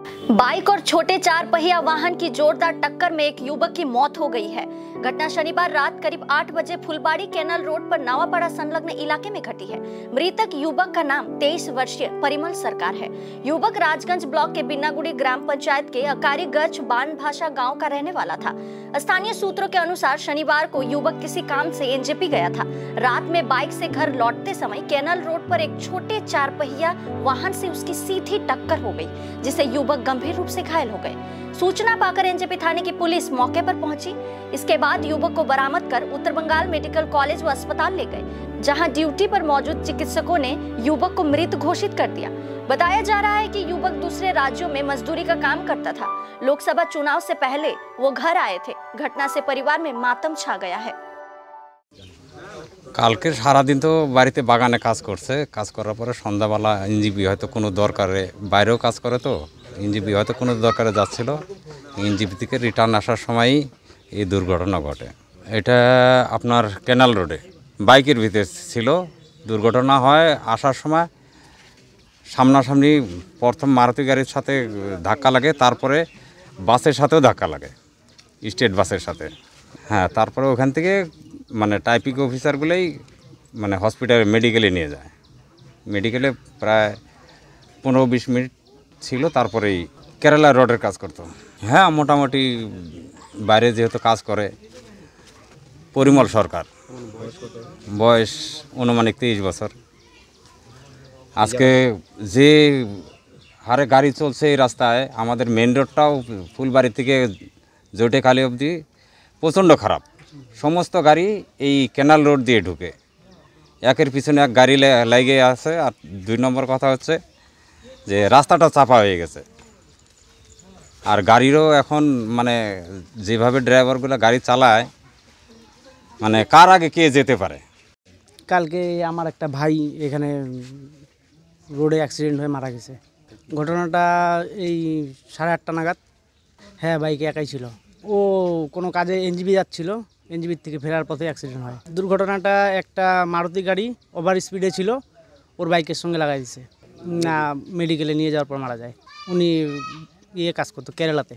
Bike और छोटे 4 पहिया वाहन की जोरदार टक्कर में एक युवक की मौत हो गई है। घटना शनिवार रात करीब 8 बजे फुलबाड़ी कैनाल रोड पर नावापाड़ा संलग्न इलाके में घटी है। मृतक युवक का नाम 23 वर्षीय परिमल सरकार है। युवक राजगंज ब्लॉक के बिन्नागुड़ी ग्राम पंचायत के अकारी गच बान भाषा गाँव का रहने वाला था। स्थानीय सूत्रों के अनुसार शनिवार को युवक किसी काम से एनजेपी गया था। रात में बाइक से घर लौटते समय कैनाल रोड पर एक छोटे 4 पहिया वाहन से उसकी सीधी टक्कर हो गई, जिससे युवक गंभीर रूप से घायल हो गए। सूचना पाकर एनजेपी थाने की पुलिस मौके पर पहुंची। इसके बाद युवक को बरामद कर उत्तर बंगाल मेडिकल कॉलेज व अस्पताल ले गए, जहां ड्यूटी पर मौजूद चिकित्सकों ने युवक को मृत घोषित कर दिया। बताया जा रहा है कि युवक दूसरे राज्यों में मजदूरी का काम करता था। लोकसभा चुनाव से पहले वो घर आए थे। घटना से परिवार में मातम छा गया है। কালকে সারাদিন তো বাড়িতে বাগানে কাজ করছে, কাজ করার পরে সন্ধ্যাবেলা এনজিপি হয়তো কোনো দরকারে বাইরেও কাজ করে, তো এনজিপি হয়তো কোনো দরকারে যাচ্ছিল, এনজিপি থেকে রিটার্ন আসার সময়ই এই দুর্ঘটনা ঘটে। এটা আপনার ক্যানাল রোডে বাইকের ভিতরে ছিল, দুর্ঘটনা হয় আসার সময় সামনাসামনি প্রথম মারুতি গাড়ির সাথে ধাক্কা লাগে, তারপরে বাসের সাথেও ধাক্কা লাগে, স্টেট বাসের সাথে। হ্যাঁ, তারপরে ওখান থেকে মানে টাইপিং অফিসারগুলোই মানে হসপিটালে মেডিকেলে নিয়ে যায়। মেডিকেলে প্রায় 15-20 মিনিট ছিল, তারপরেই কেরালা রোডের কাজ করতো। হ্যাঁ, মোটামুটি বাইরে যেহেতু কাজ করে। পরিমল সরকার, বয়স অনুমানিক 23 বছর। আজকে যে হারে গাড়ি চলছে এই রাস্তায়, আমাদের মেন রোডটাও ফুলবাড়ি থেকে জোটেখালি অবধি প্রচণ্ড খারাপ। সমস্ত গাড়ি এই ক্যানাল রোড দিয়ে ঢুকে, একের পিছনে এক গাড়ি লেগে আছে। আর 2 নম্বর কথা হচ্ছে যে রাস্তাটা চাপা হয়ে গেছে। আর গাড়িরও এখন মানে যেভাবে ড্রাইভারগুলো গাড়ি চালায়, মানে কার আগে কে যেতে পারে। কালকে আমার একটা ভাই এখানে রোডে অ্যাক্সিডেন্ট হয়ে মারা গেছে। ঘটনাটা এই 8:30 নাগাদ। হ্যাঁ, বাইকে একাই ছিল। ও কোনো কাজে এনজিপি যাচ্ছিল, এনজিপির থেকে ফেরার পথে অ্যাক্সিডেন্ট হয়। দুর্ঘটনাটা একটা মারুতি গাড়ি ওভার স্পিডে ছিল, ওর বাইকের সঙ্গে লাগাই দিছে। না, মেডিকেলে নিয়ে যাওয়ার পর মারা যায়। উনি কাজ করতো কেরালাতে।